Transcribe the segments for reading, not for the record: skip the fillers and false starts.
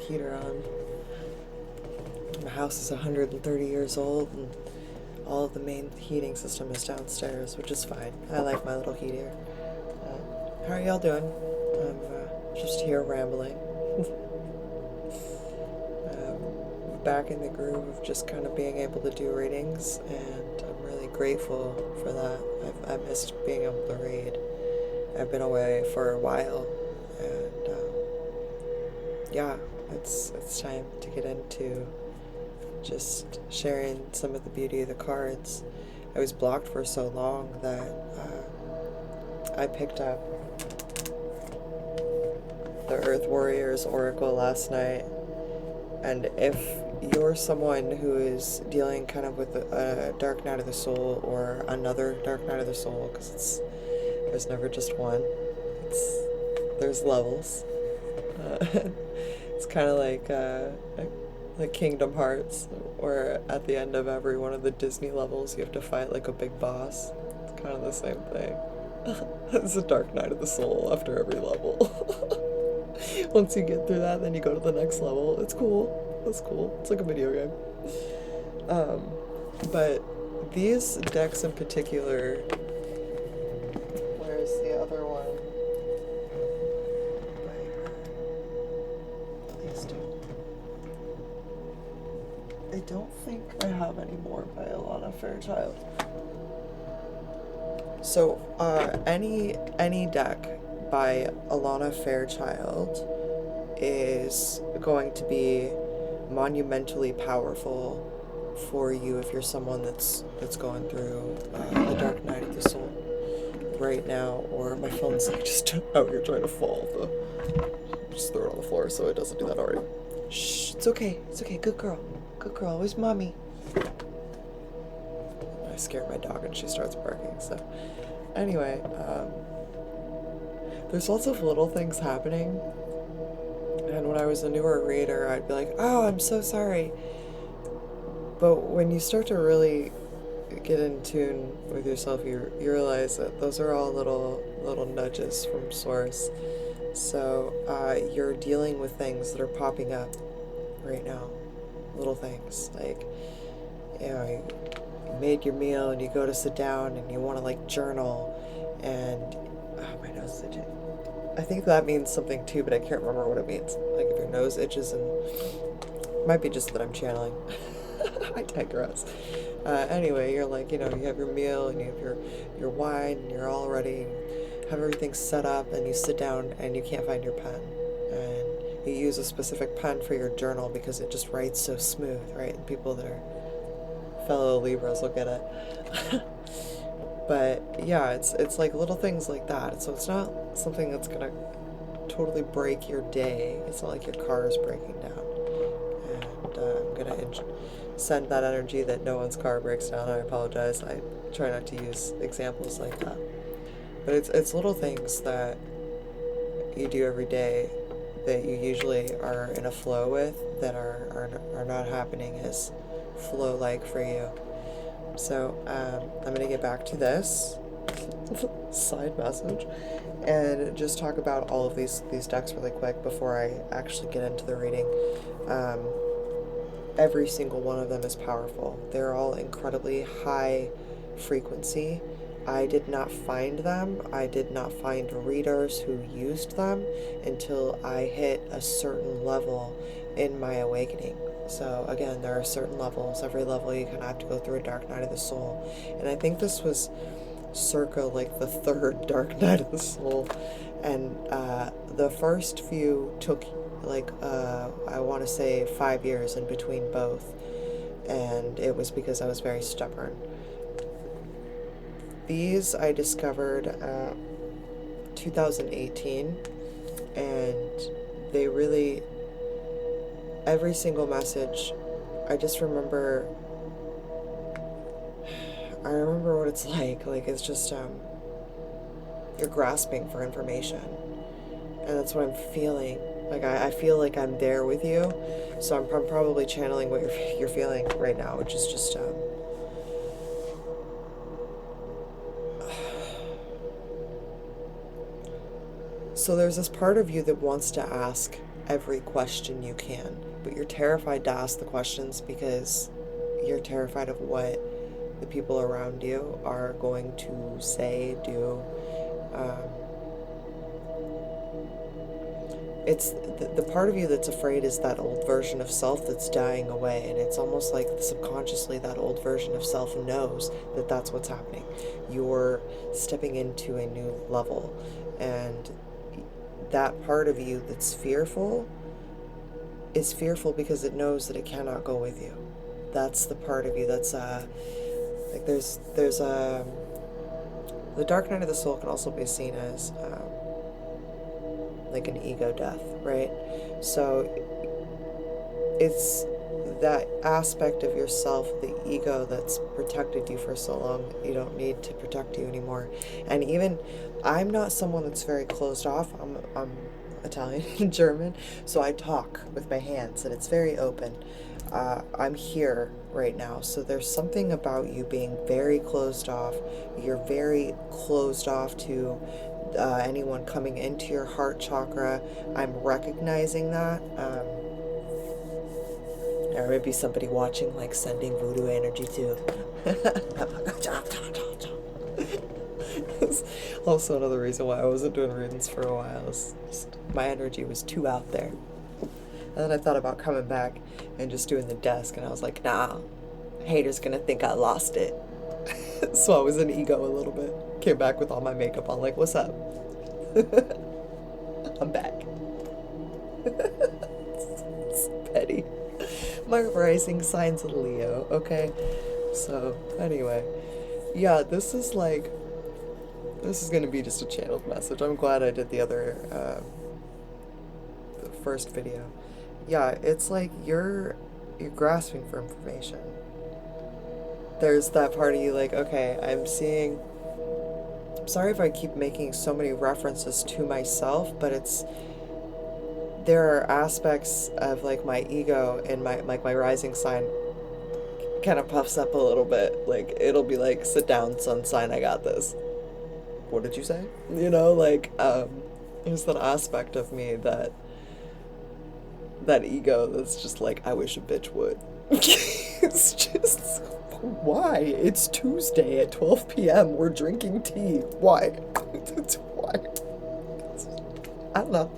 heater on. My house is 130 years old, and all of the main heating system is downstairs, which is fine. I like my little heater. How are y'all doing? I'm just here rambling. Back in the groove of just kind of being able to do readings, and I'm really grateful for that. I missed being able to read. I've been away for a while, and yeah, it's time to get into just sharing some of the beauty of the cards. I was blocked for so long that I picked up the Earth Warriors Oracle last night, and if you're someone who is dealing kind of with a dark night of the soul or another dark night of the soul, because there's never just one, there's levels. It's kind of like Kingdom Hearts, where at the end of every one of the Disney levels you have to fight like a big boss. It's kind of the same thing. It's a dark night of the soul after every level. Once you get through that, then you go to the next level. It's cool. It's cool. It's like a video game. But these decks in particular, where's the other one? These two. I don't think I have any more by Alana Fairchild. So, any deck by Alana Fairchild is going to be monumentally powerful for you if you're someone that's going through the dark night of the soul right now. Or my phone's like just out here trying to fall. Just throw it on the floor so it doesn't do that already. Shh, it's okay. It's okay. Good girl. Good girl. Where's mommy? I scare my dog and she starts barking. So anyway, there's lots of little things happening. And when I was a newer reader, I'd be like, oh, I'm so sorry. But when you start to really get in tune with yourself, you realize that those are all little nudges from source. So you're dealing with things that are popping up right now. Little things like, you know, you made your meal and you go to sit down and you want to like journal, and my nose is itching. I think that means something too, but I can't remember what it means. Like if your nose itches, and it might be just that I'm channeling. I digress. Anyway, you're like, you know, you have your meal and you have your wine and you're all ready, have everything set up, and you sit down and you can't find your pen. And you use a specific pen for your journal because it just writes so smooth, right? And people that are fellow Libras will get it. But yeah, it's like little things like that. So it's not something that's gonna totally break your day. It's not like your car is breaking down. And I'm gonna send that energy that no one's car breaks down. I apologize. I try not to use examples like that. But it's little things that you do every day that you usually are in a flow with that are not happening as flow-like for you. So I'm going to get back to this side message and just talk about all of these decks really quick before I actually get into the reading. Every single one of them is powerful. They're all incredibly high frequency. I did not find them. I did not find readers who used them until I hit a certain level in my awakening. So again, there are certain levels. Every level you kind of have to go through a dark night of the soul. And I think this was circa like the third dark night of the soul. And the first few took like, I want to say 5 years in between both. And it was because I was very stubborn. These I discovered 2018, and they really, every single message, I remember what it's like it's just, you're grasping for information, and that's what I'm feeling. Like, I feel like I'm there with you, so I'm probably channeling what you're feeling right now, which is just, so there's this part of you that wants to ask every question you can, but you're terrified to ask the questions because you're terrified of what the people around you are going to say, do. It's the part of you that's afraid is that old version of self that's dying away, and it's almost like subconsciously that old version of self knows that that's what's happening. You're stepping into a new level, and that part of you that's fearful is fearful because it knows that it cannot go with you. That's the part of you that's like there's the dark night of the soul can also be seen as like an ego death, right? So it's that aspect of yourself, the ego, that's protected you for so long. You don't need to protect you anymore. And even I'm not someone that's very closed off. I'm Italian and German, so I talk with my hands and it's very open. I'm here right now, so there's something about you being very closed off. You're very closed off to anyone coming into your heart chakra. I'm recognizing that. There may be somebody watching, like, sending voodoo energy too. Also another reason why I wasn't doing readings for a while is just my energy was too out there. And then I thought about coming back and just doing the desk, and I was like, nah, haters gonna think I lost it. So I was in ego a little bit. Came back with all my makeup on, like, what's up? I'm back. It's petty. My rising sign's a Leo, okay? So, anyway. Yeah, this is gonna be just a channeled message. I'm glad I did the other, the first video. Yeah, it's like you're grasping for information. There's that part of you like, okay, I'm sorry if I keep making so many references to myself, but there are aspects of like my ego and my rising sign kind of puffs up a little bit. Like it'll be like, sit down, sun sign, I got this. What did you say? You know, like there's that aspect of me that ego that's just like, I wish a bitch would. It's just, why? It's Tuesday at 12 p.m. We're drinking tea. Why? Why? I don't know.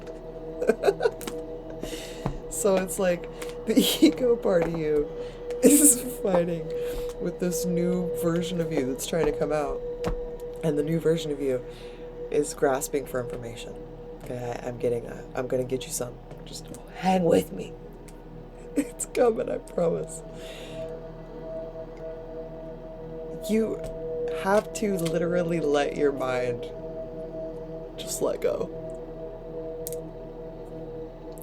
So it's like the ego part of you is fighting with this new version of you that's trying to come out, and the new version of you is grasping for information. Okay, I'm gonna get you some. Just hang with me. It's coming, I promise. You have to literally let your mind just let go.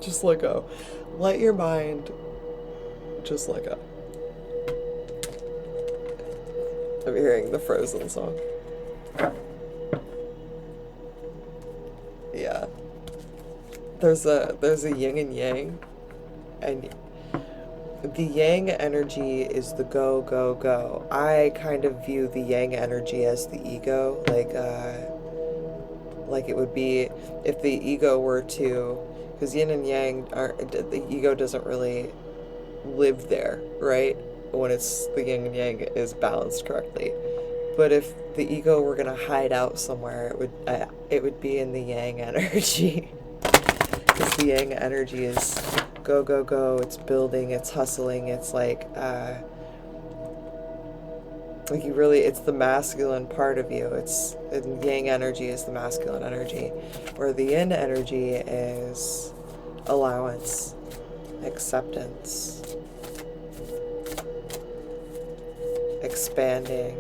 Just let go. Let your mind just let go. I'm hearing the Frozen song. Yeah. There's a yin and yang, and the yang energy is the go, go, go. I kind of view the yang energy as the ego, like it would be if the ego were to, because yin and yang the ego doesn't really live there, right? When it's the yin and yang is balanced correctly. But if the ego were gonna hide out somewhere, it would be in the yang energy. Because the yang energy is go, go, go, it's building, it's hustling, it's like you really, it's the masculine part of you. The yang energy is the masculine energy, where the yin energy is allowance, acceptance, expanding,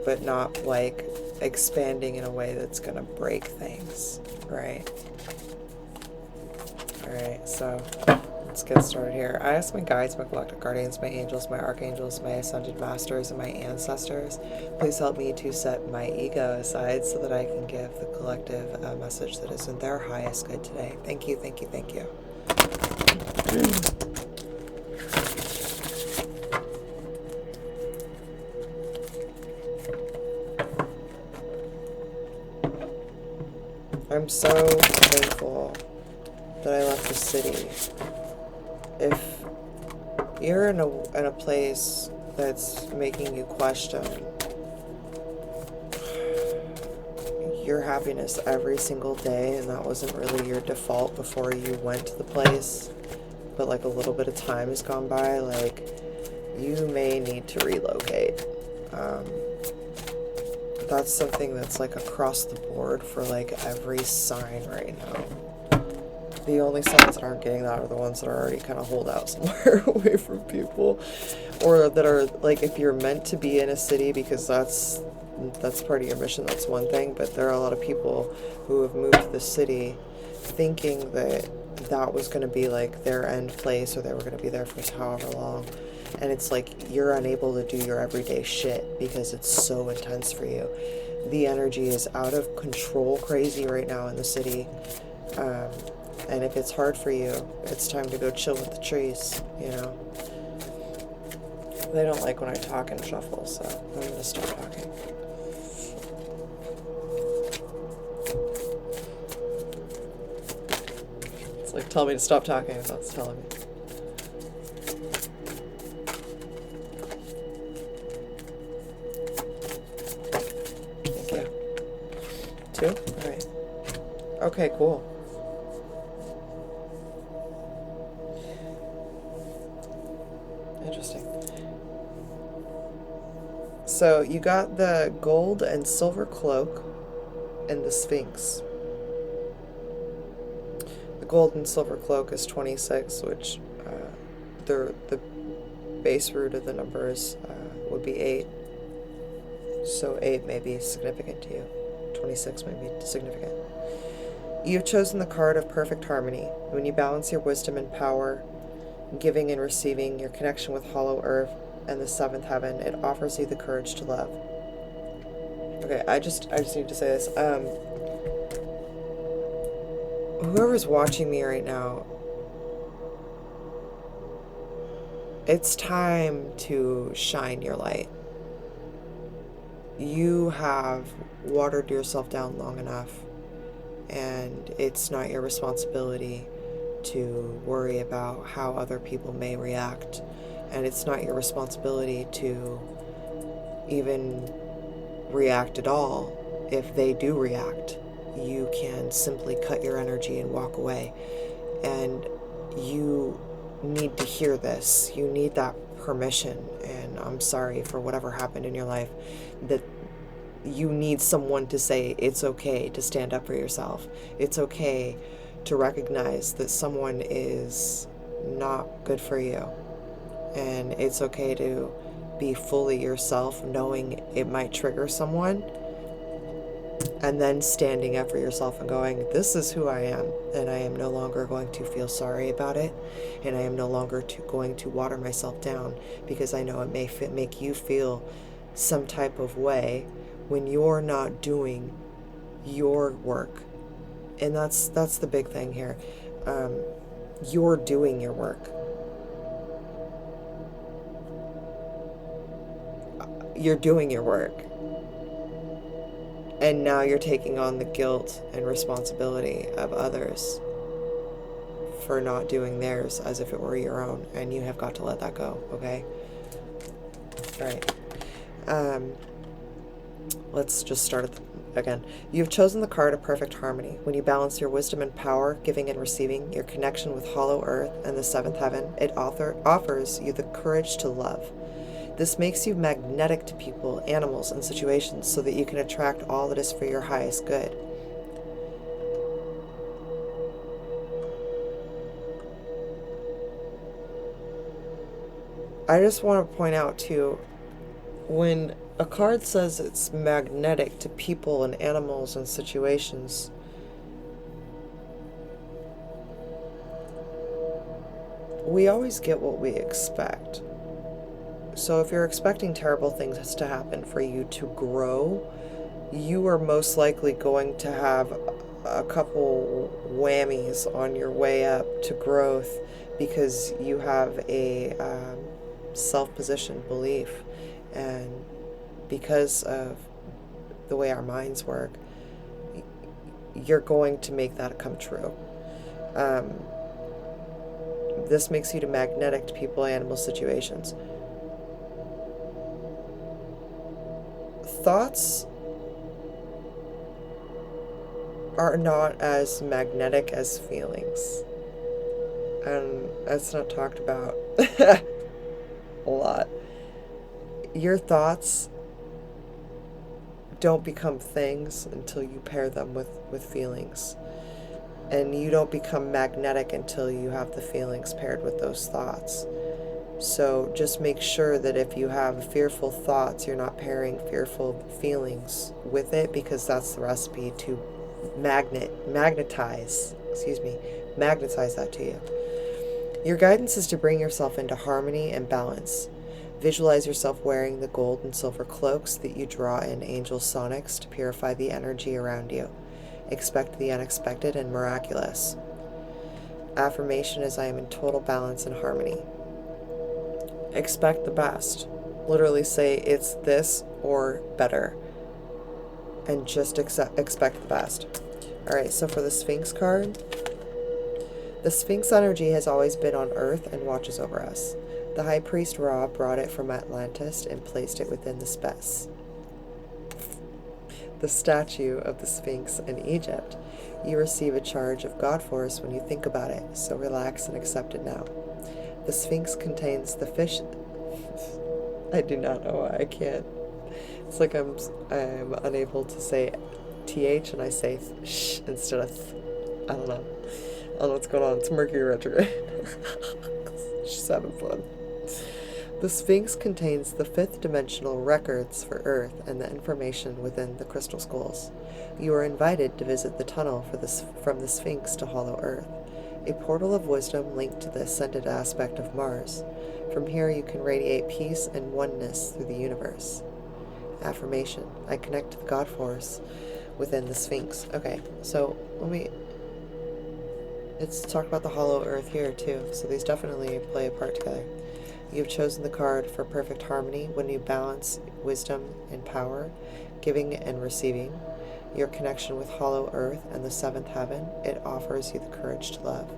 but not like expanding in a way that's gonna break things, right? Alright, so let's get started here. I ask my guides, my galactic guardians, my angels, my archangels, my ascended masters, and my ancestors, please help me to set my ego aside so that I can give the collective a message that is in their highest good today. Thank you, thank you, thank you. I'm so thankful that I city, if you're in a place that's making you question your happiness every single day, and that wasn't really your default before you went to the place, but like a little bit of time has gone by, like you may need to relocate. That's something that's like across the board for like every sign right now. The only signs that aren't getting that are the ones that are already kind of holed out somewhere away from people, or that are like, if you're meant to be in a city because that's part of your mission, that's one thing, but there are a lot of people who have moved to the city thinking that that was going to be like their end place, or they were going to be there for however long, and it's like you're unable to do your everyday shit because it's so intense for you. The energy is out of control crazy right now in the city. And if it's hard for you, it's time to go chill with the trees, you know. They don't like when I talk and shuffle, so I'm going to stop talking. It's like, tell me to stop talking, that's what it's telling me. Thank you. 2? All right. Okay, cool. Interesting. So you got the gold and silver cloak and the Sphinx. The gold and silver cloak is 26, which the base root of the numbers would be 8. So 8 may be significant to you. 26 may be significant. You have chosen the card of perfect harmony. When you balance your wisdom and power, giving and receiving, your connection with Hollow Earth and the 7th heaven, it offers you the courage to love. Okay, I just need to say this. Whoever's watching me right now, it's time to shine your light. You have watered yourself down long enough, and it's not your responsibility to worry about how other people may react, and it's not your responsibility to even react at all. If they do react, you can simply cut your energy and walk away. And you need to hear this. You need that permission, and I'm sorry for whatever happened in your life, that you need someone to say it's okay to stand up for yourself. It's okay to recognize that someone is not good for you. And it's okay to be fully yourself, knowing it might trigger someone, and then standing up for yourself and going, this is who I am, and I am no longer going to feel sorry about it, and I am no longer going to water myself down, because I know it may make you feel some type of way when you're not doing your work. And that's the big thing here. You're doing your work. You're doing your work. And now you're taking on the guilt and responsibility of others for not doing theirs as if it were your own. And you have got to let that go, okay? All right. Let's just start again. You've chosen the card of perfect harmony. When you balance your wisdom and power, giving and receiving, your connection with Hollow Earth and the 7th heaven, it offers you the courage to love. This makes you magnetic to people, animals, and situations so that you can attract all that is for your highest good. I just want to point out too, when a card says it's magnetic to people and animals and situations, we always get what we expect. So if you're expecting terrible things to happen for you to grow, you are most likely going to have a couple whammies on your way up to growth, because you have a self-positioned belief. And because of the way our minds work, you're going to make that come true. This makes you to magnetic to people, animals, situations. Thoughts are not as magnetic as feelings. And that's not talked about a lot. Your thoughts don't become things until you pair them with feelings. And you don't become magnetic until you have the feelings paired with those thoughts. So just make sure that if you have fearful thoughts, you're not pairing fearful feelings with it, because that's the recipe to magnetize that to you. Your guidance is to bring yourself into harmony and balance. Visualize yourself wearing the gold and silver cloaks that you draw in angel sonics to purify the energy around you. Expect the unexpected and miraculous. Affirmation is I am in total balance and harmony. Expect the best. Literally say it's this or better. And just expect the best. Alright, so for the Sphinx card, the Sphinx energy has always been on Earth and watches over us. The High Priest Ra brought it from Atlantis and placed it within the statue of the Sphinx in Egypt. You receive a charge of God Force when you think about it, so relax and accept it now. The Sphinx contains the fish... I do not know why I can't. It's like I'm unable to say TH and I say sh instead of th. I don't know what's going on. It's Mercury retrograde. She's having fun. The Sphinx contains the fifth dimensional records for Earth and the information within the crystal skulls. You are invited to visit the tunnel from the Sphinx to Hollow Earth, a portal of wisdom linked to the ascended aspect of Mars. From here you can radiate peace and oneness through the universe. Affirmation: I connect to the God Force within the Sphinx. Okay, so let's talk about the Hollow Earth here too. So these definitely play a part together. You have chosen the card for perfect harmony when you balance wisdom and power, giving and receiving. Your connection with Hollow Earth and the seventh heaven, it offers you the courage to love.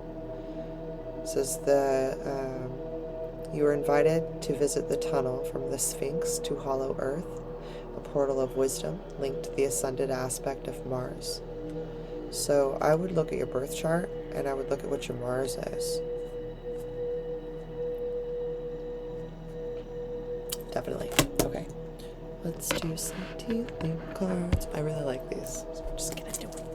It says you are invited to visit the tunnel from the Sphinx to Hollow Earth, a portal of wisdom linked to the ascended aspect of Mars. So I would look at your birth chart and I would look at what your Mars is. Definitely. Okay. Let's do some dealing cards. I really like these, so I'm just gonna do them.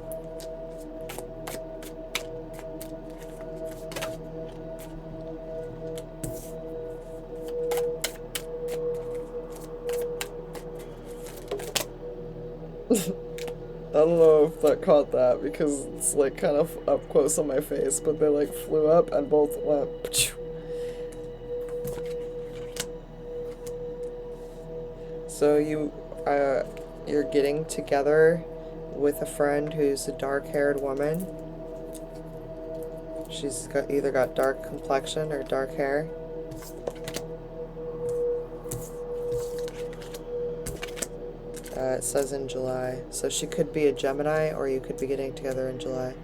I don't know if that caught that because it's like kind of up close on my face, but they like flew up and both went. So you're getting together with a friend who's a dark-haired woman. She's either got dark complexion or dark hair. It says in July. So she could be a Gemini, or you could be getting together in July.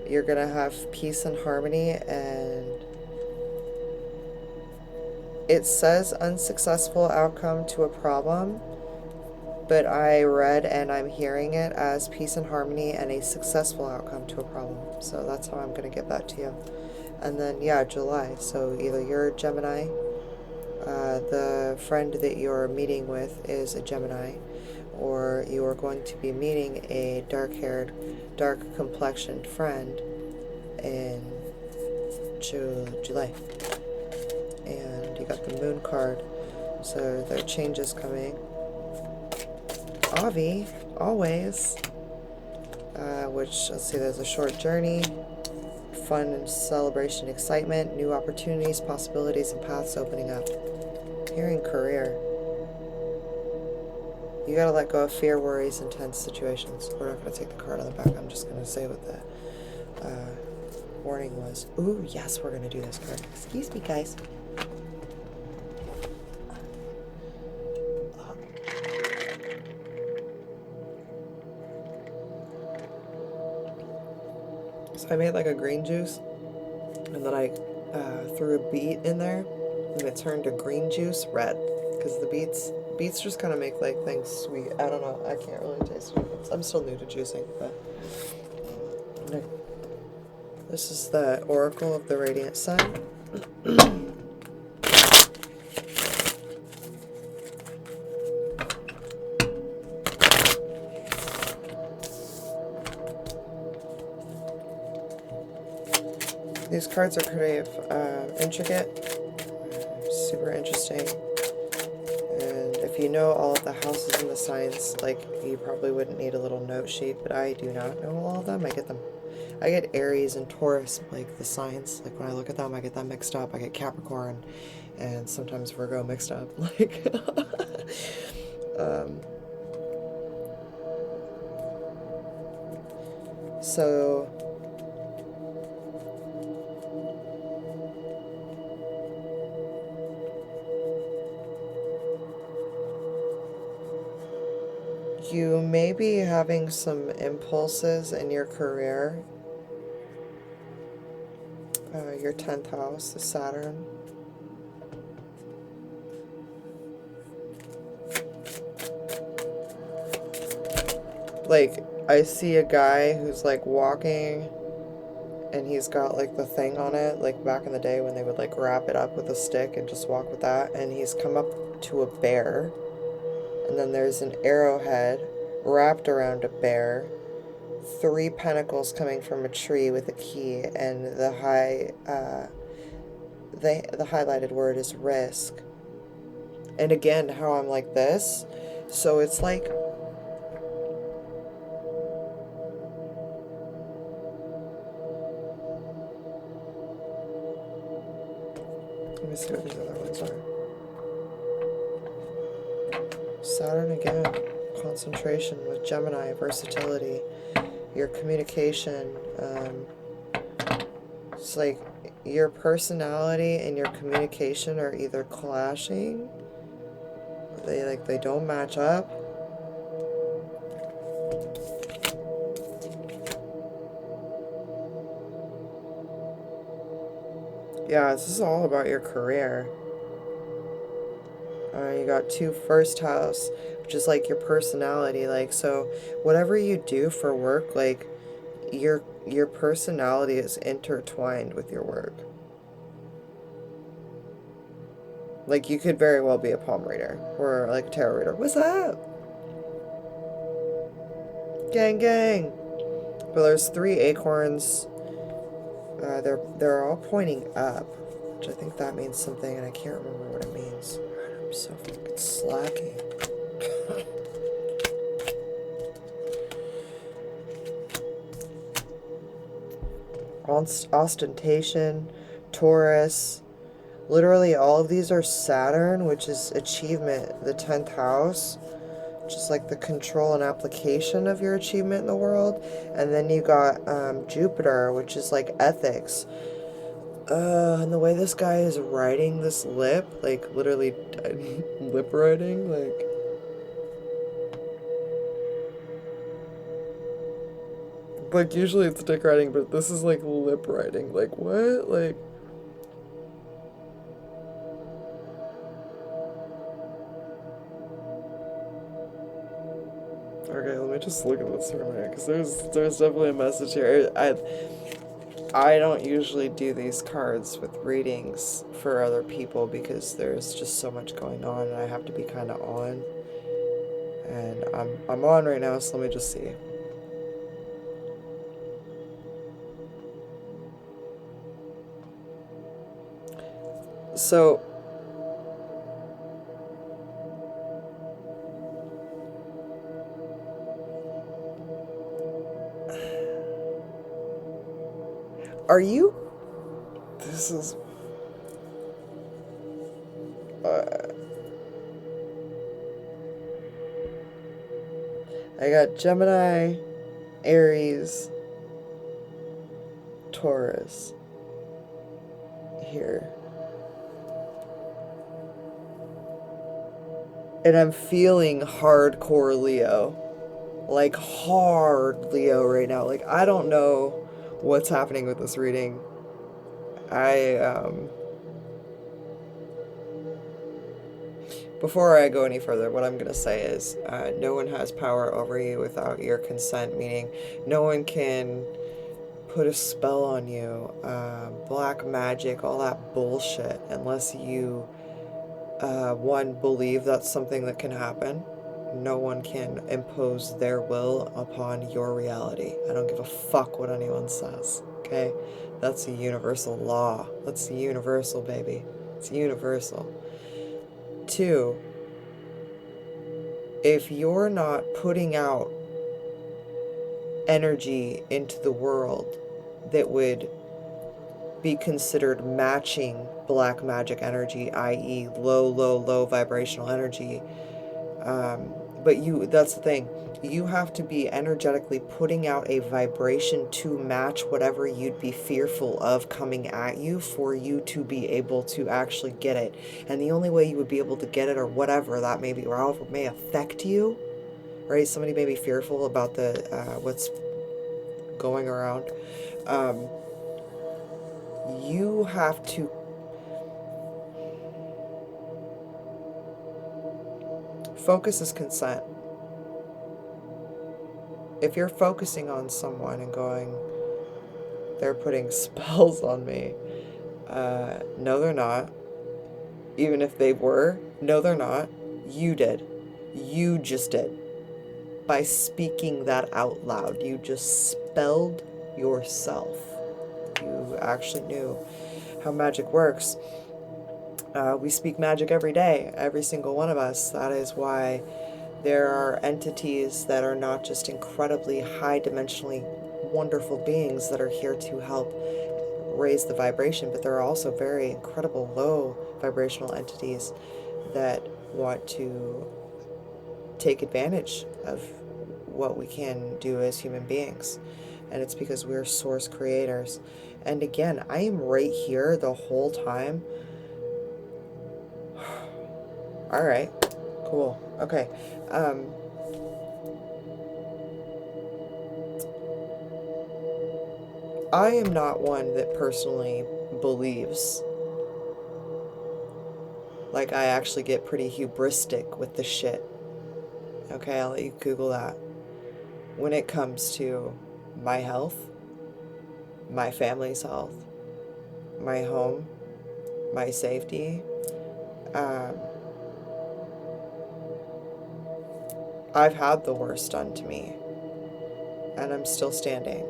You're going to have peace and harmony, and it says unsuccessful outcome to a problem, but I read and I'm hearing it as peace and harmony and a successful outcome to a problem. So that's how I'm going to get that to you. And then, yeah, July. So either you're a Gemini, the friend that you're meeting with is a Gemini, or you are going to be meeting a dark-haired, dark-complexioned friend in July. And you got the moon card, so there are changes coming. Avi, always. Which, let's see, there's a short journey, fun and celebration, excitement, new opportunities, possibilities, and paths opening up. Hearing career. You gotta let go of fear, worries, and tense situations. We're not gonna take the card on the back. I'm just gonna say what the warning was. Ooh, yes, we're gonna do this card. Excuse me, guys. So if I made like a green juice and then I threw a beet in there and it turned to green juice red, because the beets just kind of make like things sweet. I don't know. I can't really taste the difference. I'm still new to juicing, but this is the Oracle of the Radiant Sun. These cards are pretty intricate, super interesting, and if you know all of the houses and the signs, like, you probably wouldn't need a little note sheet, but I do not know all of them. I get Aries and Taurus, like the signs, like when I look at them I get them mixed up. I get Capricorn and sometimes Virgo mixed up, like so you may be having some impulses in your career. Your 10th house is Saturn. Like, I see a guy who's like walking and he's got like the thing on it, like back in the day when they would like wrap it up with a stick and just walk with that, and he's come up to a bear, and then there's an arrowhead wrapped around a bear, 3 pentacles coming from a tree with a key, and the highlighted word is risk. And again, how I'm like this, so it's like, let me see what these other ones are. Saturn again, concentration with Gemini, versatility, your communication. It's like your personality and your communication are either clashing, they don't match up. Yeah, this is all about your career. You got 2 first house, which is like your personality. Like, so whatever you do for work, like your personality is intertwined with your work. Like, you could very well be a palm reader or like a tarot reader. What's up? Gang, gang. But there's 3 acorns. They're all pointing up, which I think that means something, and I can't remember what it means. God, I'm so fucking slacking. Ostentation, Taurus. Literally all of these are Saturn, which is achievement, the 10th house, which is like the control and application of your achievement in the world. And then you got Jupiter, which is like ethics. And the way this guy is writing this lip, like literally lip writing, like usually it's dick writing, but this is like lip writing. Like, what? Like, okay, let me just look at this for a minute, because there's definitely a message here. I don't usually do these cards with readings for other people because there's just so much going on and I have to be kind of on. And I'm on right now, so let me just see. So are you? This is. I got Gemini, Aries, Taurus here. And I'm feeling hardcore Leo. Like hard Leo right now. Like, I don't know what's happening with this reading. Before I go any further, what I'm going to say is no one has power over you without your consent, meaning no one can put a spell on you, black magic, all that bullshit, unless you, one, believe that's something that can happen. No one can impose their will upon your reality. I don't give a fuck what anyone says, okay? That's a universal law. That's universal, baby. It's universal. Two, if you're not putting out energy into the world that would be considered matching black magic energy, i.e. low vibrational energy, but that's the thing, you have to be energetically putting out a vibration to match whatever you'd be fearful of coming at you for you to be able to actually get it. And the only way you would be able to get it, or whatever that may be, or however it may affect you, right? Somebody may be fearful about the what's going around. You have to focus is consent. If you're focusing on someone and going, they're putting spells on me, no, they're not. Even if they were, no, they're not. You did. You just did. By speaking that out loud, you just spelled yourself. You actually knew how magic works. We speak magic every day, every single one of us. That is why there are entities that are not just incredibly high dimensionally wonderful beings that are here to help raise the vibration, but there are also very incredible low vibrational entities that want to take advantage of what we can do as human beings. And it's because we're source creators. And again, I am right here the whole time. All right, cool. Okay. I am not one that personally believes. Like, I actually get pretty hubristic with the shit. Okay, I'll let you Google that. When it comes to my health, my family's health, my home, my safety, I've had the worst done to me, and I'm still standing.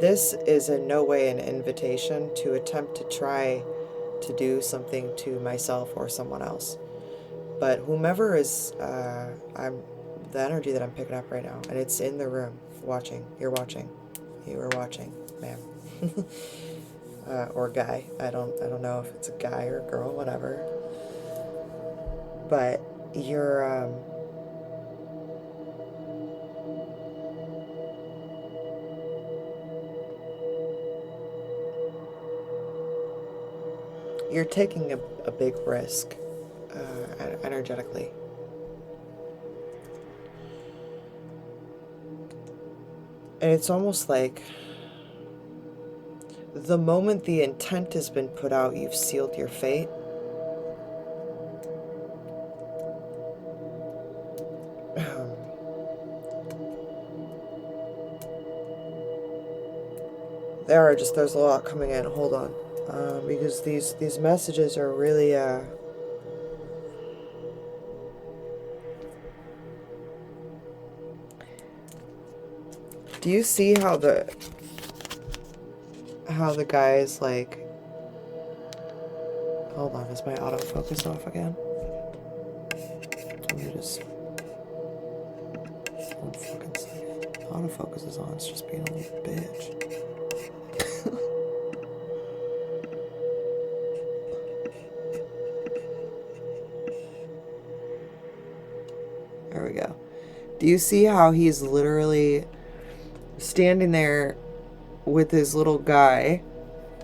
This is in no way an invitation to attempt to try to do something to myself or someone else. But whomever is, I'm the energy that I'm picking up right now, and it's in the room, watching. You're watching. You are watching, ma'am. Or guy. I don't know if it's a guy or a girl, whatever. But you're taking a big risk, energetically. And it's almost like the moment the intent has been put out, you've sealed your fate. There's a lot coming in. Hold on. Because these messages are really, do you see how the guy is like, hold on, is my autofocus off again? Let me just, one fucking second. Autofocus is on, it's just being a little bitch. There we go. Do you see how he's literally standing there with his little guy,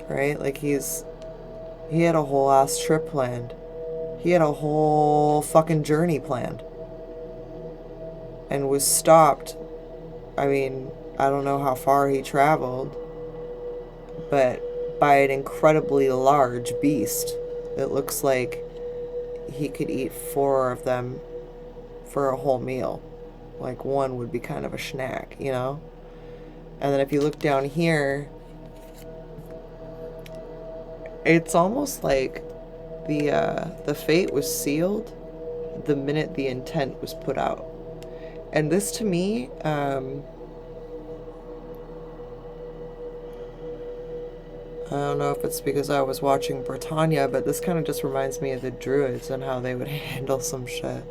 right? Like he had a whole ass trip planned. He had a whole fucking journey planned. And was stopped. I mean, I don't know how far he traveled. but by an incredibly large beast. It looks like he could eat 4 of them for a whole meal. Like one would be kind of a snack, you know? And then if you look down here, it's almost like the fate was sealed the minute the intent was put out. And this to me, I don't know if it's because I was watching Britannia, but this kind of just reminds me of the Druids and how they would handle some shit.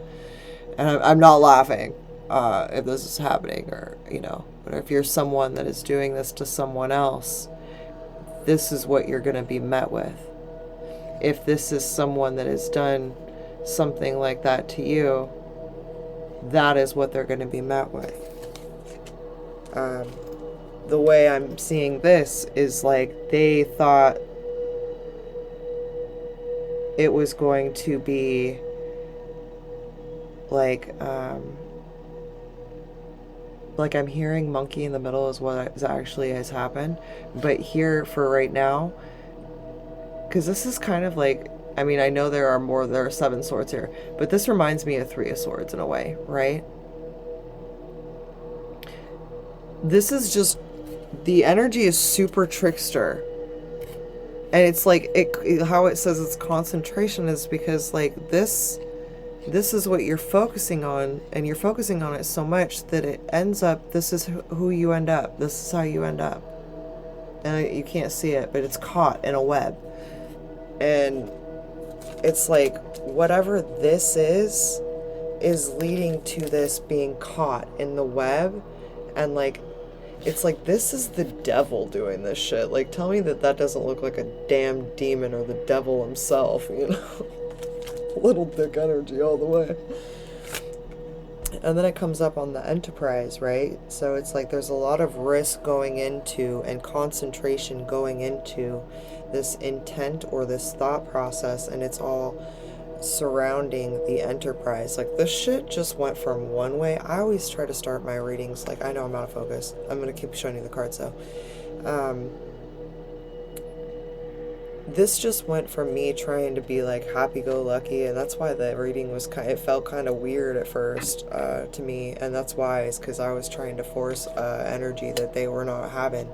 And I'm not laughing if this is happening, or, you know, but if you're someone that is doing this to someone else, this is what you're going to be met with. If this is someone that has done something like that to you, that is what they're going to be met with. The way I'm seeing this is like they thought it was going to be like I'm hearing monkey in the middle is what actually has happened. But here for right now, because this is kind of like, I mean, I know there are 7 swords here, but this reminds me of 3 of swords in a way, right? This is just, the energy is super trickster. And it's like, how it says it's concentration is because like this is what you're focusing on, and you're focusing on it so much that it ends up, this is who you end up. This is how you end up. And you can't see it, but it's caught in a web. And it's like, whatever this is leading to this being caught in the web. And like, it's like, this is the devil doing this shit. Like, tell me that doesn't look like a damn demon or the devil himself, you know? Little dick energy all the way. And then it comes up on the Enterprise, right? So it's like there's a lot of risk going into and concentration going into this intent or this thought process, and it's all surrounding the Enterprise. Like, this shit just went from one way. I always try to start my readings, like, I know I'm out of focus. I'm going to keep showing you the cards, though. This just went from me trying to be like happy-go-lucky, and that's why the reading was it felt kind of weird at first to me, and that's why, is because I was trying to force energy that they were not having.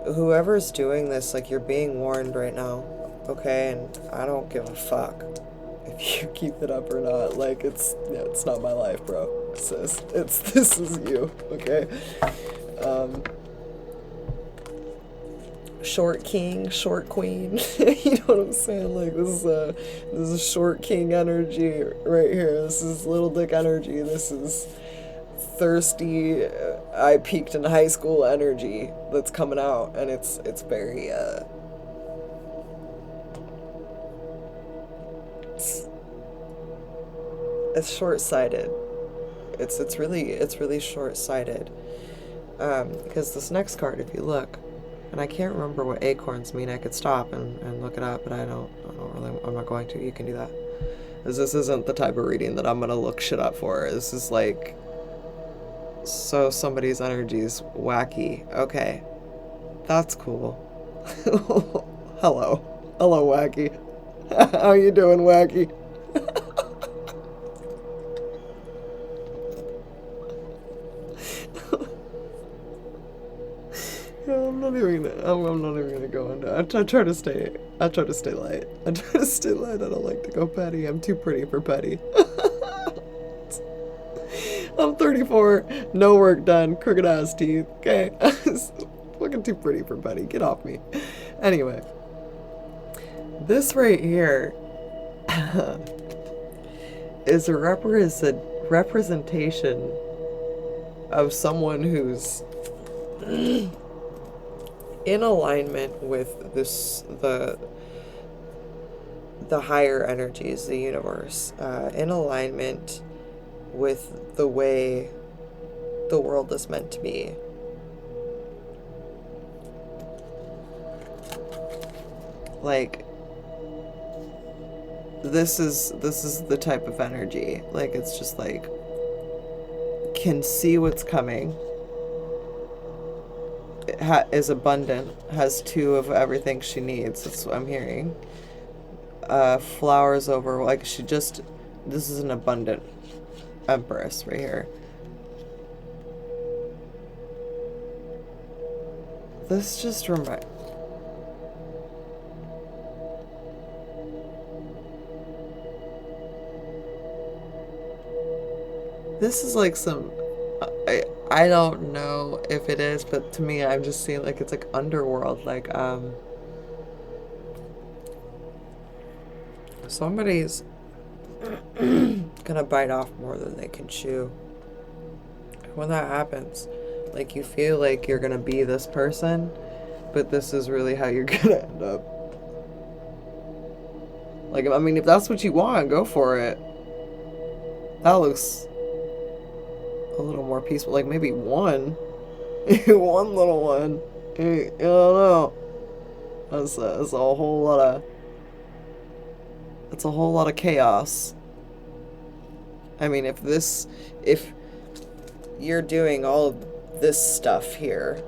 Whoever's doing this, like, you're being warned right now, okay? And I don't give a fuck if you keep it up or not. Like, it's not my life, bro, sis. This is you, okay? Short king, short queen. You know what I'm saying? Like, this is short king energy right here. This is little dick energy. This is thirsty, I peaked in high school energy that's coming out, and it's very it's short-sighted. It's really short-sighted. Because this next card, if you look, and I can't remember what acorns mean. I could stop and look it up, but I'm not going to. You can do that. Because this isn't the type of reading that I'm gonna look shit up for. This is like, so somebody's energy's wacky. Okay. That's cool. Hello, wacky. How you doing, wacky? I'm not even gonna go into it. I try to stay light. I try to stay light. I don't like to go petty. I'm too pretty for petty. I'm 34, no work done, crooked ass teeth, okay? Fucking too pretty for petty. Get off me. Anyway. This right here is a representation of someone who's in alignment with the higher energies, the universe, in alignment with the way the world is meant to be. Like, this is the type of energy. Like, it's just like, can see what's coming. is abundant, has 2 of everything she needs. That's what I'm hearing. Flowers over, like this is an abundant empress right here. This just reminds... This is like some... I don't know if it is, but to me, I'm just seeing like it's like underworld, like somebody's gonna bite off more than they can chew. When that happens, like you feel like you're gonna be this person, but this is really how you're gonna end up. Like, I mean, if that's what you want, go for it. That looks a little more peaceful. Like maybe one little one. I don't know. That's a whole lot of... It's a whole lot of chaos. I mean, if you're doing all of this stuff here,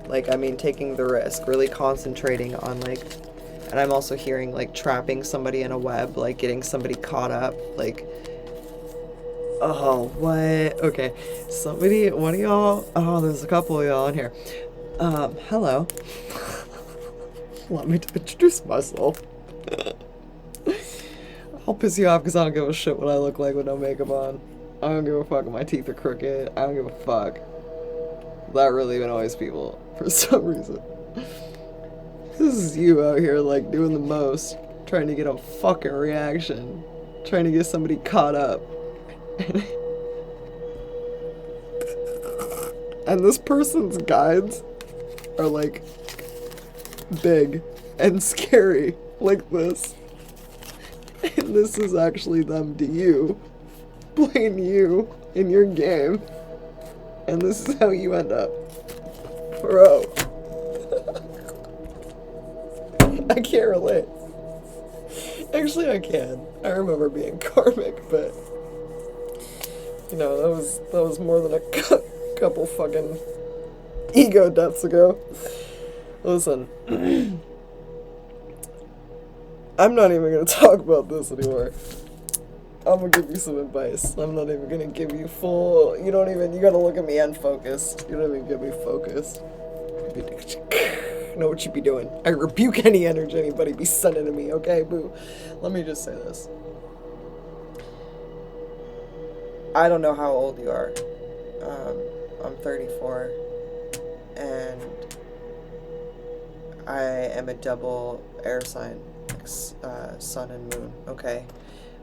like, I mean, taking the risk, really concentrating on, like, and I'm also hearing, like, trapping somebody in a web, like, getting somebody caught up, like, oh, what? Okay, one of y'all, oh, there's a couple of y'all in here. Hello. Let me introduce myself. I'll piss you off because I don't give a shit what I look like with no makeup on. I don't give a fuck if my teeth are crooked. I don't give a fuck. That really annoys people for some reason. This is you out here, like, doing the most, trying to get a fucking reaction, trying to get somebody caught up. And this person's guides are, like, big and scary, like this. And this is actually them to you, playing you in your game. And this is how you end up. Bro. I can't relate. Actually, I can. I remember being karmic, but... You know, that was more than a couple fucking ego deaths ago. Listen. I'm not even gonna talk about this anymore. I'm gonna give you some advice. I'm not even gonna give you full... You gotta look at me unfocused. You don't even get me focused. Know what you be doing. I rebuke any energy anybody be sending to me, okay, boo? Let me just say this. I don't know how old you are. I'm 34. And I am a double air sign. Sun and moon, okay?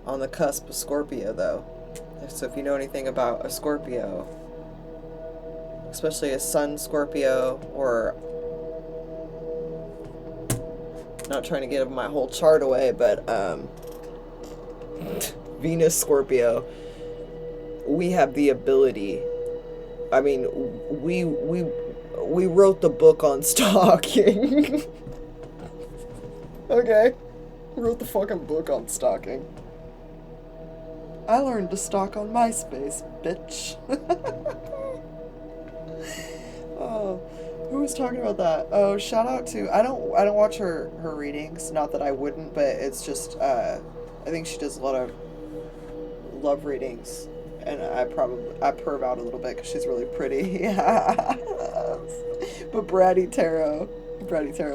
On the cusp of Scorpio, though. So if you know anything about a Scorpio, especially a Sun Scorpio, or not trying to give my whole chart away, but Venus Scorpio, we have the ability. I mean, we wrote the book on stalking. Okay. We wrote the fucking book on stalking. I learned to stalk on MySpace, bitch. Oh, who was talking about that? Oh, shout out to... I don't watch her readings. Not that I wouldn't, but it's just, I think she does a lot of love readings. And I perv out a little bit because she's really pretty. But Bratty Tarot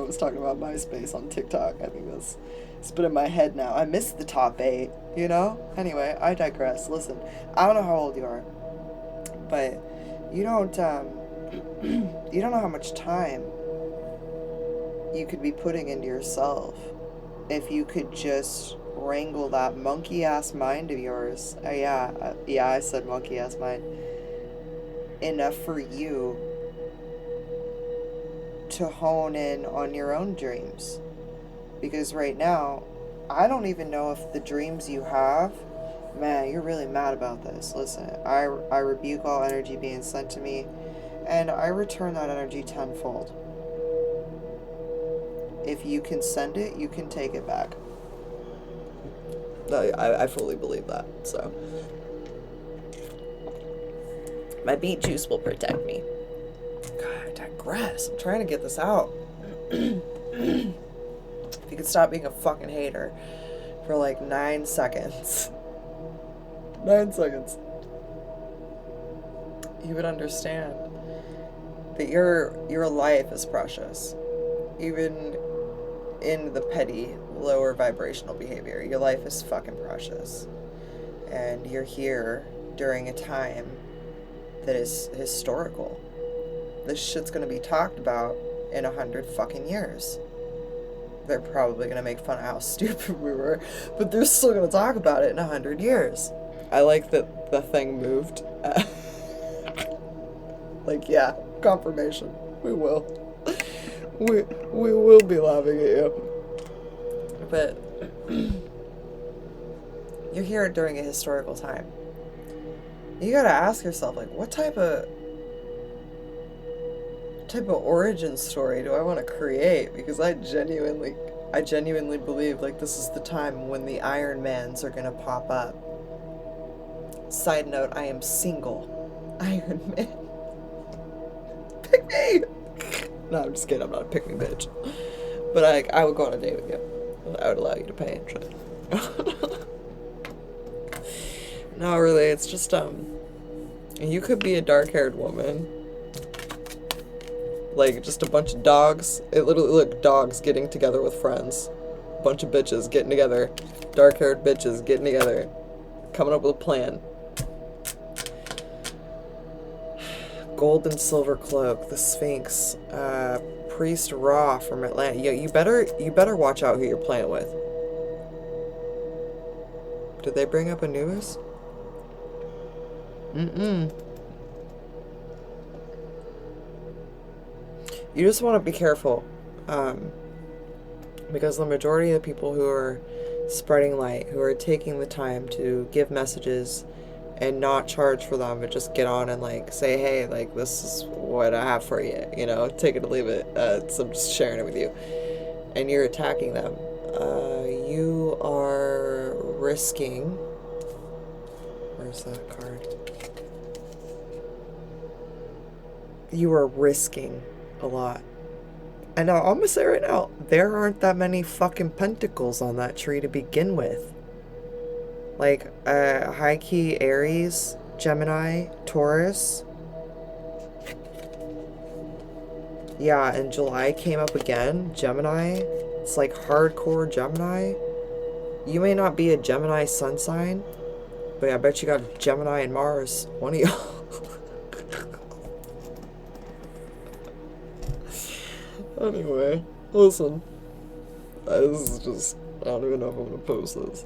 was talking about MySpace on TikTok. I think that's... It's been in my head now. I missed the top 8, you know? Anyway, I digress. Listen, I don't know how old you are, but you don't know how much time you could be putting into yourself if you could just wrangle that monkey-ass mind of yours. Yeah, I said monkey-ass mind. Enough for you to hone in on your own dreams. Because right now, I don't even know if the dreams you have... Man, you're really mad about this. Listen, I rebuke all energy being sent to me, and I return that energy tenfold. If you can send it, you can take it back. I fully believe that, so... My beet juice will protect me. God. I digress. I'm trying to get this out. If you could stop being a fucking hater for like 9 seconds. 9 seconds. You would understand that your life is precious. Even in the petty, lower vibrational behavior, your life is fucking precious. And you're here during a time that is historical. This shit's gonna be talked about in 100 fucking years. They're probably gonna make fun of how stupid we were, but they're still gonna talk about it in 100 years. I like that the thing moved. Like, yeah, confirmation. We will. We will be laughing at you. But you're here during a historical time. You gotta ask yourself, like, what type of origin story do I want to create? Because I genuinely believe, like, this is the time when the Iron Mans are gonna pop up. Side note, I am single. Iron Man. Pick me! No, I'm just kidding. I'm not a pick me bitch. But I would go on a date with you. I would allow you to pay and shit. No, really, it's just, you could be a dark-haired woman. Like, just a bunch of dogs. It literally looked dogs getting together with friends. A bunch of bitches getting together. Dark-haired bitches getting together. Coming up with a plan. Gold and silver cloak, the Sphinx, Priest Ra from Atlanta. Yeah, you better watch out who you're playing with. Did they bring up Anubis? You just want to be careful, because the majority of the people who are spreading light, who are taking the time to give messages and not charge for them, but just get on and, like, say, hey, like, this is what I have for you, you know, take it or leave it, so I'm just sharing it with you, and you're attacking them. You are risking, where's that card? You are risking a lot. And now, I'm gonna say right now, there aren't that many fucking pentacles on that tree to begin with. Like, high key Aries, Gemini, Taurus. Yeah, and July came up again, Gemini. It's like hardcore Gemini. You may not be a Gemini sun sign, but I bet you got Gemini and Mars. One of y'all. Anyway, listen. This is just, I don't even know if I'm gonna post this.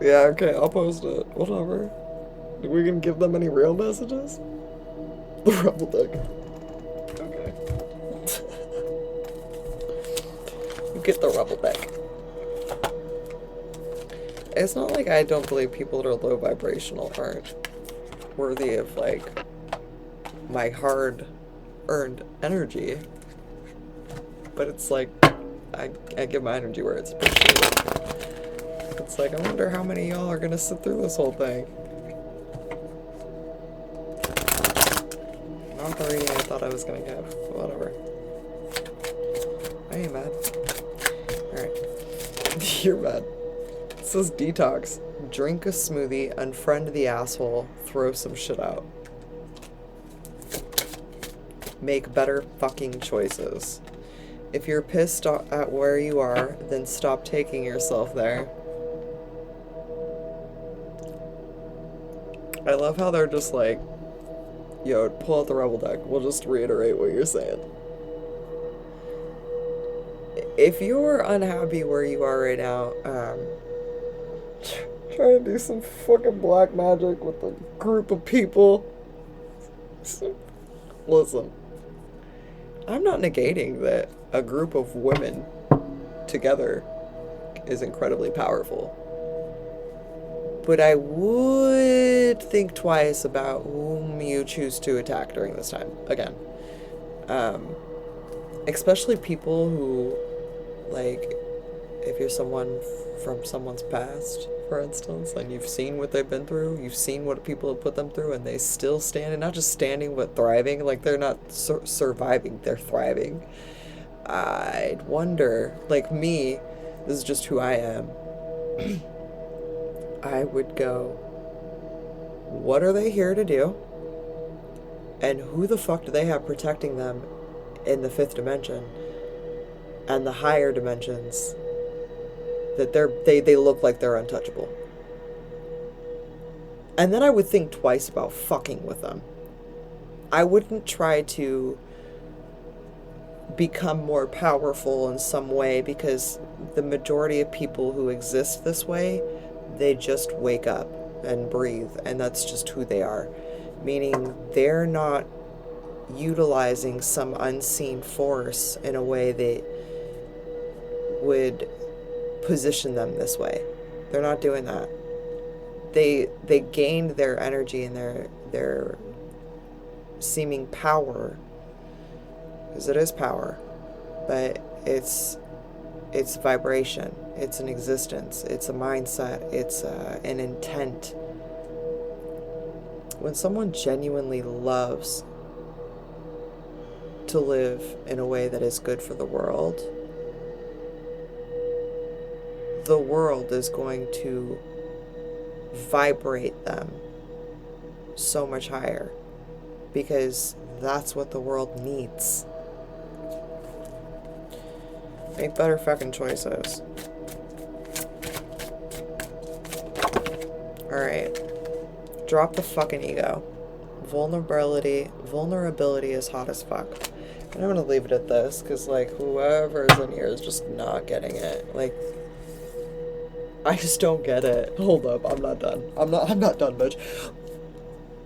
Yeah, okay, I'll post it. Whatever. Are we gonna give them any real messages? The Rebel deck. Okay. You get the Rebel deck. It's not like I don't believe people that are low vibrational aren't worthy of, like, my hard-earned energy. But it's like, I give my energy where it's appreciated. It's like, I wonder how many of y'all are gonna sit through this whole thing. Not the reading I thought I was gonna give. Whatever. I ain't mad. Alright. You're mad. It says detox. Drink a smoothie, unfriend the asshole, throw some shit out. Make better fucking choices. If you're pissed at where you are, then stop taking yourself there. I love how they're just like, yo, pull out the Rebel deck. We'll just reiterate what you're saying. If you're unhappy where you are right now, trying to do some fucking black magic with a group of people. Listen, I'm not negating that a group of women together is incredibly powerful. But I would think twice about whom you choose to attack during this time. Again. Especially people who, like, if you're someone from someone's past, for instance, and you've seen what they've been through, you've seen what people have put them through, and they still stand, and not just standing, but thriving. Like, they're not surviving, they're thriving. I'd wonder, like me, this is just who I am. I would go, what are they here to do? And who the fuck do they have protecting them in the fifth dimension and the higher dimensions that they look like they're untouchable? And then I would think twice about fucking with them. I wouldn't try to become more powerful in some way, because the majority of people who exist this way, they just wake up and breathe, and that's just who they are. Meaning they're not utilizing some unseen force in a way that would position them this way. They're not doing that. They gained their energy and their seeming power, because it is power, but it's vibration, it's an existence, it's a mindset, it's an intent. When someone genuinely loves to live in a way that is good for the world is going to vibrate them so much higher, because that's what the world needs. Make better fucking choices. Alright. Drop the fucking ego. Vulnerability is hot as fuck. And I'm gonna leave it at this, because, like, whoever's in here is just not getting it. Like, I just don't get it. Hold up, I'm not done. I'm not done, bitch.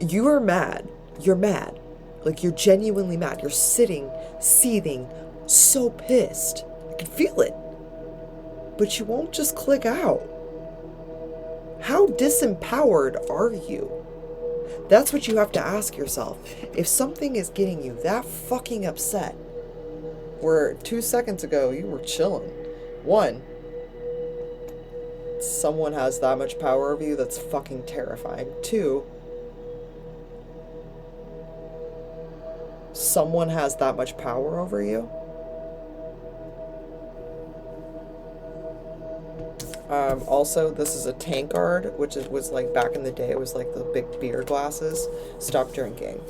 You are mad. You're mad. Like, you're genuinely mad. You're sitting, seething, so pissed. I can feel it. But you won't just click out. How disempowered are you? That's what you have to ask yourself. If something is getting you that fucking upset, where 2 seconds ago you were chilling, 1, someone has that much power over you, that's fucking terrifying. 2, someone has that much power over you. Also, this is a tankard, which was like back in the day, it was like the big beer glasses. Stop drinking,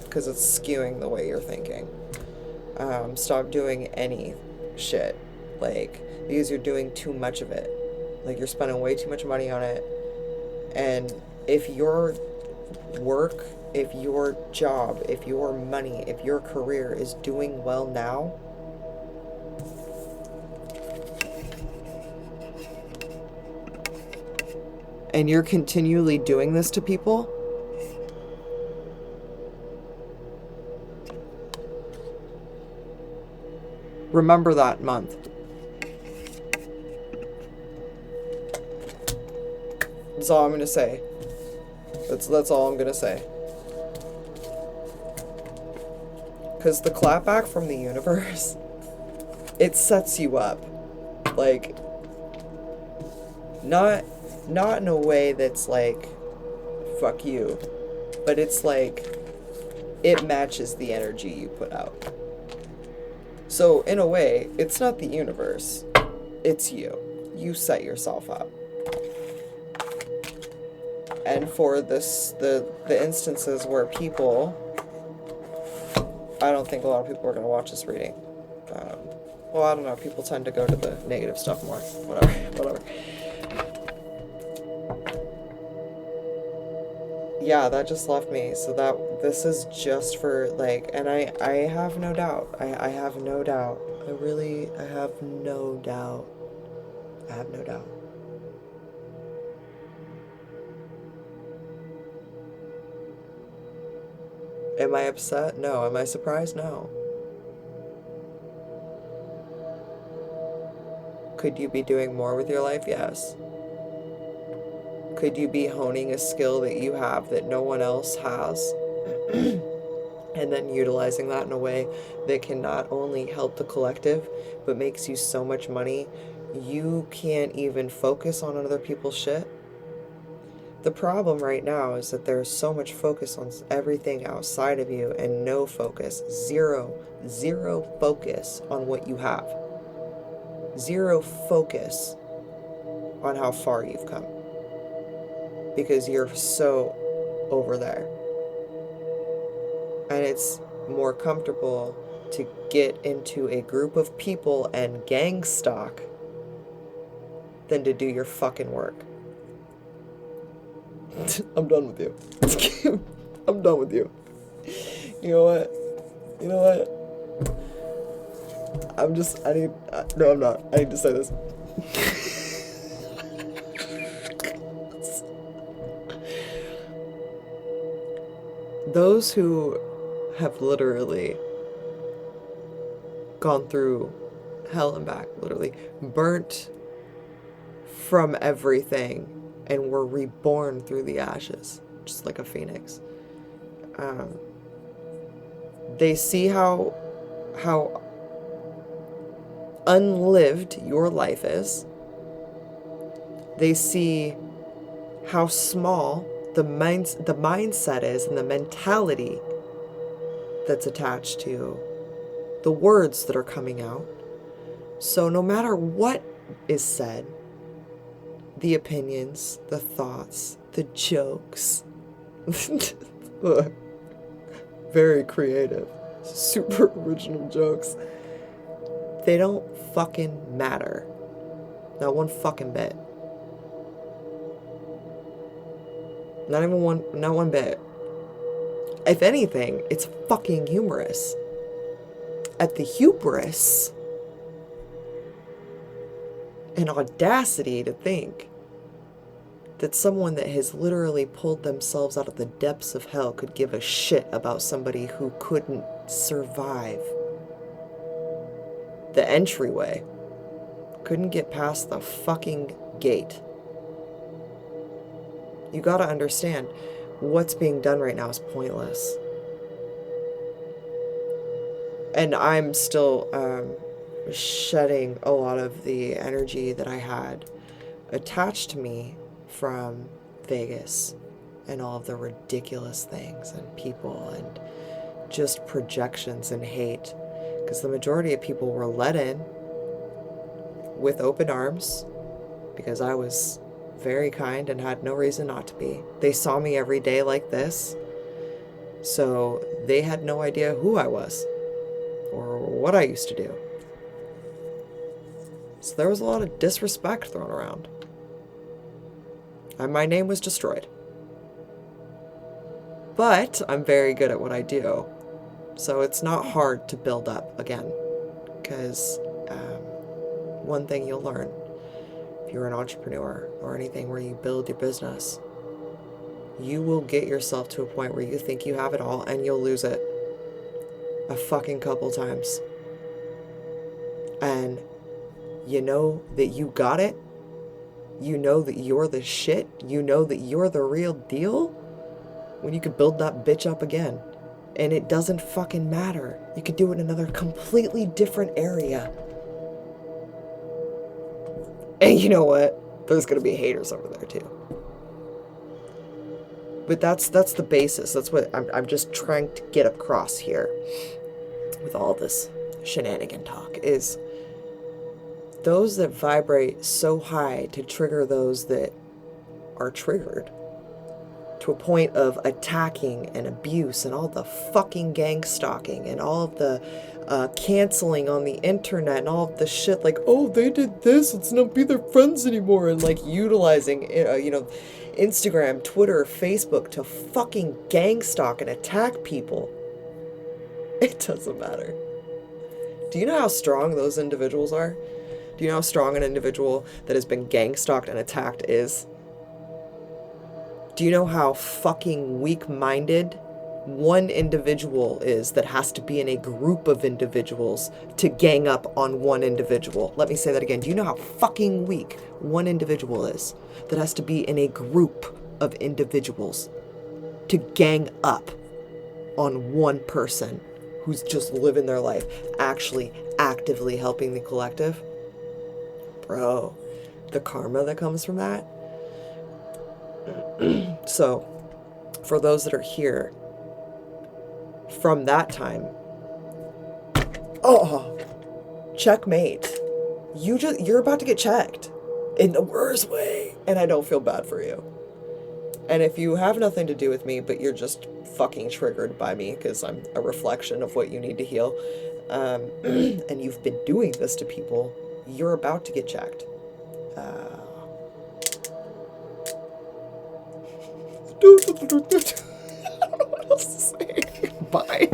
because it's skewing the way you're thinking. Stop doing any shit, like, because you're doing too much of it. Like, you're spending way too much money on it. And if your work, if your job, if your money, if your career is doing well now, and you're continually doing this to people, remember that month. That's all I'm gonna say. That's all I'm gonna say. Because the clapback from the universe, it sets you up. Like, not in a way that's like, fuck you, but it's like, it matches the energy you put out. So in a way, it's not the universe, it's you. You set yourself up. And for this, the instances where people, I don't think a lot of people are going to watch this reading. Well, I don't know, people tend to go to the negative stuff more. Whatever. Yeah, that just left me. So this is just for, like, and I have no doubt. I have no doubt. I have no doubt. I have no doubt. Am I upset? No. Am I surprised? No. Could you be doing more with your life? Yes. Could you be honing a skill that you have that no one else has? And then utilizing that in a way that can not only help the collective, but makes you so much money you can't even focus on other people's shit. The problem right now is that there's so much focus on everything outside of you and no focus, zero focus on what you have. Zero focus on how far you've come. Because you're so over there. And it's more comfortable to get into a group of people and gang stalk than to do your fucking work. I'm done with you. I'm done with you. You know what? No, I'm not. I need to say this. Those who have literally gone through hell and back, literally burnt from everything and were reborn through the ashes, just like a phoenix. They see how unlived your life is. They see how small the mindset is and the mentality that's attached to the words that are coming out. So no matter what is said, the opinions, the thoughts, the jokes, very creative, super original jokes, they don't fucking matter. Not one fucking bit. Not one bit. If anything, it's fucking humorous. At the hubris and audacity to think that someone that has literally pulled themselves out of the depths of hell could give a shit about somebody who couldn't survive the entryway, couldn't get past the fucking gate. You gotta understand, what's being done right now is pointless. And I'm still shedding a lot of the energy that I had attached to me from Vegas and all of the ridiculous things and people and just projections and hate. Because the majority of people were let in with open arms because I was very kind and had no reason not to be. They saw me every day like this, so they had no idea who I was or what I used to do. So there was a lot of disrespect thrown around. And my name was destroyed. But I'm very good at what I do. So it's not hard to build up again. Because one thing you'll learn, if you're an entrepreneur or anything where you build your business, you will get yourself to a point where you think you have it all and you'll lose it a fucking couple times. And you know that you got it. You know that you're the shit. You know that you're the real deal when you could build that bitch up again. And it doesn't fucking matter. You could do it in another completely different area. And you know what? There's going to be haters over there too. But that's the basis. That's what I'm just trying to get across here with all this shenanigan talk is those that vibrate so high to trigger those that are triggered to a point of attacking and abuse and all the fucking gang stalking and all of the canceling on the internet and all of the shit like, oh, they did this, let's not be their friends anymore, and like utilizing, Instagram, Twitter, Facebook to fucking gang stalk and attack people. It doesn't matter. Do you know how strong those individuals are? Do you know how strong an individual that has been gang stalked and attacked is? Do you know how fucking weak-minded one individual is that has to be in a group of individuals to gang up on one individual? Let me say that again. Do you know how fucking weak one individual is that has to be in a group of individuals to gang up on one person who's just living their life, actually actively helping the collective? bro, the karma that comes from that. So, for those that are here from that time, oh, checkmate. You're about to get checked in the worst way, and I don't feel bad for you. And if you have nothing to do with me, but you're just fucking triggered by me because I'm a reflection of what you need to heal, and you've been doing this to people, you're about to get checked. I don't know what else to say. Bye.